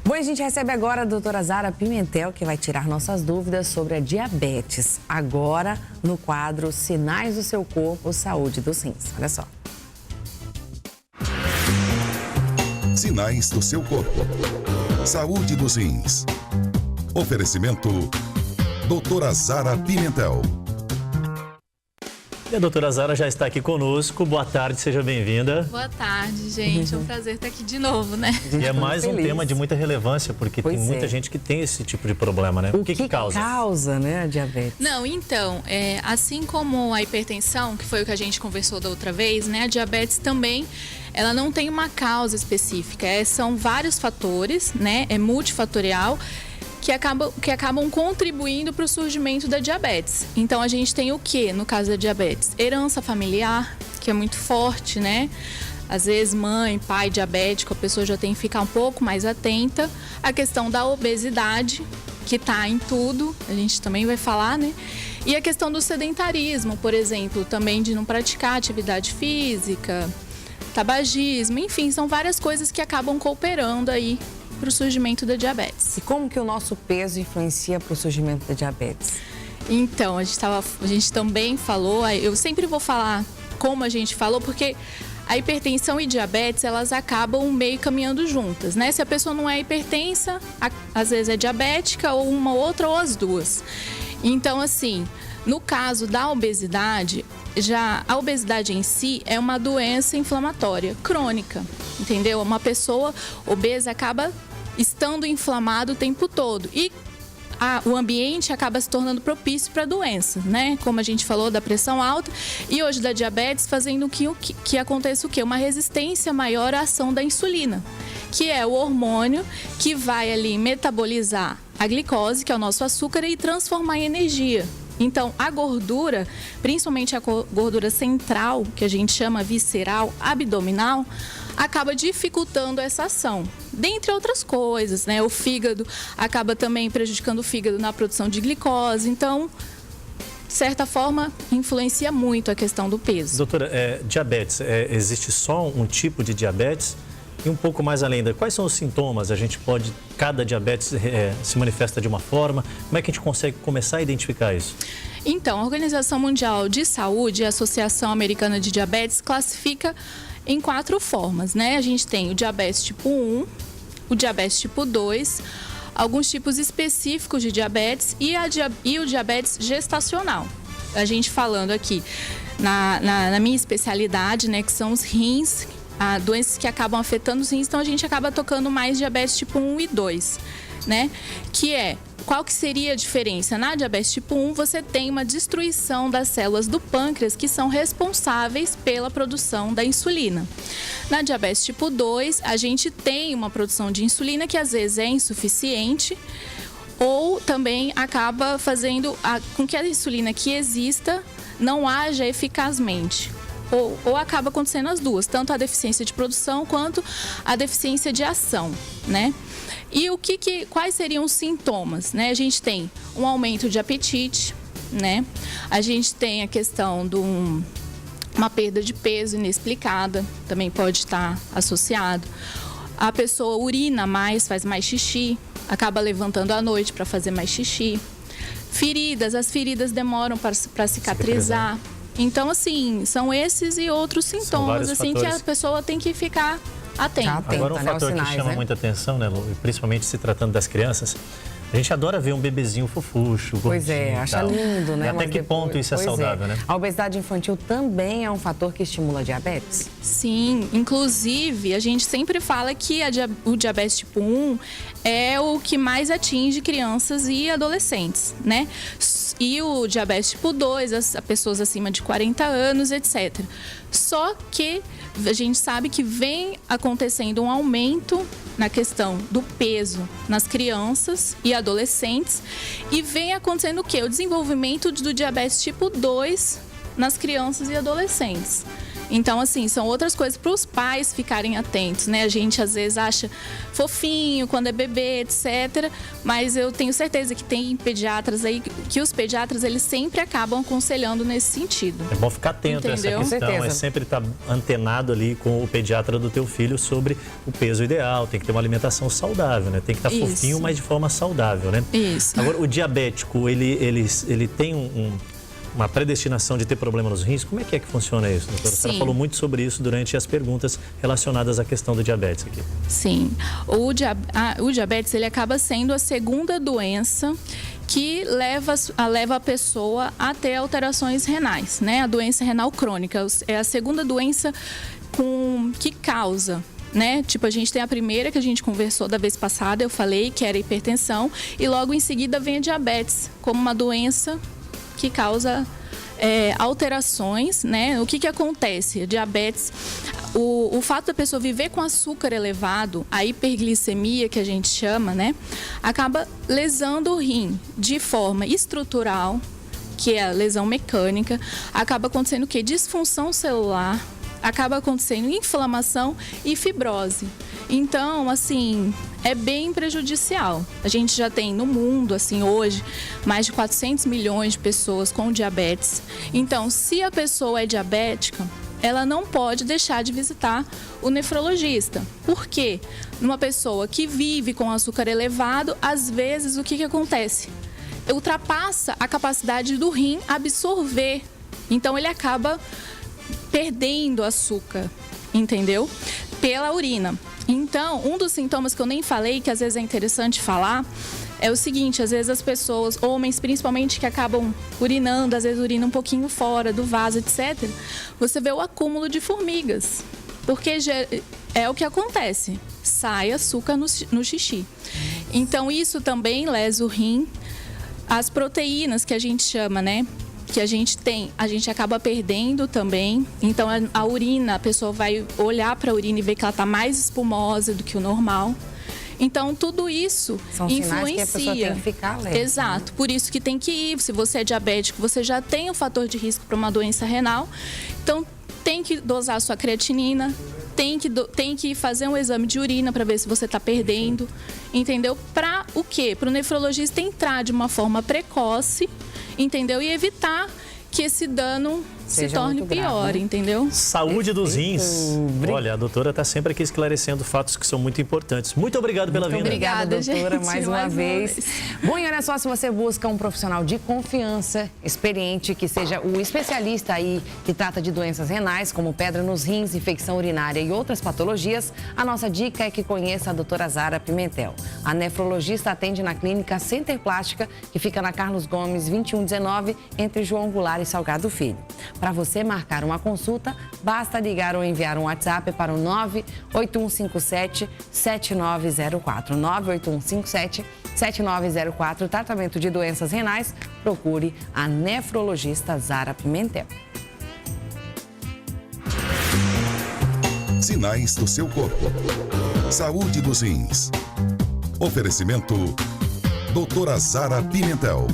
Bom, a gente recebe agora a doutora Zara Pimentel, que vai tirar nossas dúvidas sobre a diabetes. Agora, no quadro Sinais do Seu Corpo, Saúde dos Rins. Olha só. Sinais do seu corpo. Saúde dos rins. Oferecimento doutora Zara Pimentel. E a doutora Zara já está aqui conosco. Boa tarde, seja bem-vinda. Boa tarde, gente. É um prazer estar aqui de novo, né? E é mais um tema de muita relevância, porque tem muita gente que tem esse tipo de problema, né? O que causa, né, a diabetes? Não, então, assim como a hipertensão, que foi o que a gente conversou da outra vez, né? A diabetes também, ela não tem uma causa específica. São vários fatores, né? É multifatorial, que acabam contribuindo para o surgimento da diabetes. Então, a gente tem o que no caso da diabetes? Herança familiar, que é muito forte, né? Às vezes, mãe, pai diabético, a pessoa já tem que ficar um pouco mais atenta. A questão da obesidade, que está em tudo, a gente também vai falar, né? E a questão do sedentarismo, por exemplo, também de não praticar atividade física, tabagismo, enfim, são várias coisas que acabam cooperando aí para o surgimento da diabetes. E como que o nosso peso influencia para o surgimento da diabetes? Então, a gente também falou, eu sempre vou falar como a gente falou, porque a hipertensão e diabetes, elas acabam meio caminhando juntas, né? Se a pessoa não é hipertensa, às vezes é diabética, ou uma outra, ou as duas. Então, assim, no caso da obesidade, a obesidade em si é uma doença inflamatória crônica, entendeu? Uma pessoa obesa acaba estando inflamado o tempo todo e o ambiente acaba se tornando propício para a doença, né? Como a gente falou da pressão alta e hoje da diabetes, fazendo que aconteça o quê? Uma resistência maior à ação da insulina, que é o hormônio que vai ali metabolizar a glicose, que é o nosso açúcar, e transformar em energia. Então, a gordura, principalmente a gordura central, que a gente chama visceral, abdominal, acaba dificultando essa ação. Dentre outras coisas, né? O fígado acaba também prejudicando o fígado na produção de glicose. Então, de certa forma, influencia muito a questão do peso. Doutora, diabetes, existe só um tipo de diabetes? E um pouco mais além, quais são os sintomas? Cada diabetes se manifesta de uma forma. Como é que a gente consegue começar a identificar isso? Então, a Organização Mundial de Saúde e a Associação Americana de Diabetes classifica em 4 formas, né? A gente tem o diabetes tipo 1, o diabetes tipo 2, alguns tipos específicos de diabetes e o diabetes gestacional. A gente falando aqui na minha especialidade, né, que são os rins, doenças que acabam afetando os rins, então a gente acaba tocando mais diabetes tipo 1 e 2, né? Qual que seria a diferença? Na diabetes tipo 1, você tem uma destruição das células do pâncreas que são responsáveis pela produção da insulina. Na diabetes tipo 2, a gente tem uma produção de insulina que às vezes é insuficiente ou também acaba fazendo com que a insulina que exista não haja eficazmente. Ou acaba acontecendo as duas, tanto a deficiência de produção quanto a deficiência de ação, né? E quais seriam os sintomas, né? A gente tem um aumento de apetite, né? A gente tem a questão de uma perda de peso inexplicada, também pode estar associado. A pessoa urina mais, faz mais xixi, acaba levantando à noite para fazer mais xixi. As feridas demoram para cicatrizar. Então, assim, são esses e outros sintomas, assim, que a pessoa tem que ficar atenta. Agora, um fator que chama muita atenção, né, Lu, principalmente se tratando das crianças, a gente adora ver um bebezinho fofucho, gordinho. Pois acha lindo, né? E até que ponto isso é saudável, né? A obesidade infantil também é um fator que estimula a diabetes? Sim, inclusive, a gente sempre fala que o diabetes tipo 1 é o que mais atinge crianças e adolescentes, né? E o diabetes tipo 2, as pessoas acima de 40 anos, etc. Só que a gente sabe que vem acontecendo um aumento na questão do peso nas crianças e adolescentes e vem acontecendo o quê? O desenvolvimento do diabetes tipo 2 nas crianças e adolescentes. Então, assim, são outras coisas para os pais ficarem atentos, né? A gente às vezes acha fofinho quando é bebê, etc. Mas eu tenho certeza que tem pediatras aí, que os pediatras, eles sempre acabam aconselhando nesse sentido. É bom ficar atento a essa Entendeu? questão, é sempre estar antenado ali com o pediatra do teu filho sobre o peso ideal, tem que ter uma alimentação saudável, né? Tem que estar fofinho, mas de forma saudável, né? Isso. Agora, o diabético, ele tem uma predestinação de ter problema nos rins? Como é que funciona isso, doutora? A senhora falou muito sobre isso durante as perguntas relacionadas à questão do diabetes aqui. Sim. O diabetes, ele acaba sendo a segunda doença que leva a pessoa a ter alterações renais, né? A doença renal crônica é a segunda doença que causa, né? Tipo, a gente tem a primeira que a gente conversou da vez passada, eu falei que era a hipertensão, e logo em seguida vem a diabetes, como uma doença que causa alterações, né? O que acontece? A diabetes, o fato da pessoa viver com açúcar elevado, a hiperglicemia que a gente chama, né? Acaba lesando o rim de forma estrutural, que é a lesão mecânica, acaba acontecendo o quê? Disfunção celular, acaba acontecendo inflamação e fibrose. Então, assim, é bem prejudicial. A gente já tem no mundo, assim, hoje, mais de 400 milhões de pessoas com diabetes. Então, se a pessoa é diabética, ela não pode deixar de visitar o nefrologista. Por quê? Numa pessoa que vive com açúcar elevado, às vezes, o que acontece? Ultrapassa a capacidade do rim absorver. Então, ele acaba perdendo açúcar, entendeu? Pela urina. Então, um dos sintomas que eu nem falei, que às vezes é interessante falar, é o seguinte: às vezes as pessoas, homens principalmente, que acabam urinando, às vezes urinam um pouquinho fora do vaso, etc. Você vê o acúmulo de formigas, porque é o que acontece, sai açúcar no xixi. Então, isso também lesa o rim. As proteínas que a gente chama, né? Que a gente acaba perdendo também. Então, a urina, a pessoa vai olhar para a urina e ver que ela está mais espumosa do que o normal. Então, tudo isso são influencia. Sinais que a pessoa tem que ficar alerta. Exato. Por isso que tem que ir. Se você é diabético, você já tem um fator de risco para uma doença renal. Então, tem que dosar a sua creatinina. Tem que fazer um exame de urina para ver se você está perdendo. Entendeu? Para o quê? Para o nefrologista entrar de uma forma precoce, entendeu? E evitar que esse dano se torne pior, grave, né? Entendeu? Saúde dos rins. Olha, a doutora está sempre aqui esclarecendo fatos que são muito importantes. Muito obrigado pela vinda. Obrigada, doutora, gente, mais uma vez. Bom, e olha só, se você busca um profissional de confiança, experiente, que seja o especialista aí que trata de doenças renais, como pedra nos rins, infecção urinária e outras patologias, a nossa dica é que conheça a doutora Zara Pimentel. A nefrologista atende na clínica Center Plástica, que fica na Carlos Gomes 2119, entre João Goulart e Salgado Filho. Para você marcar uma consulta, basta ligar ou enviar um WhatsApp para o 98157-7904. 98157-7904. Tratamento de doenças renais, procure a nefrologista Zara Pimentel. Sinais do seu corpo. Saúde dos rins. Oferecimento doutora Zara Pimentel.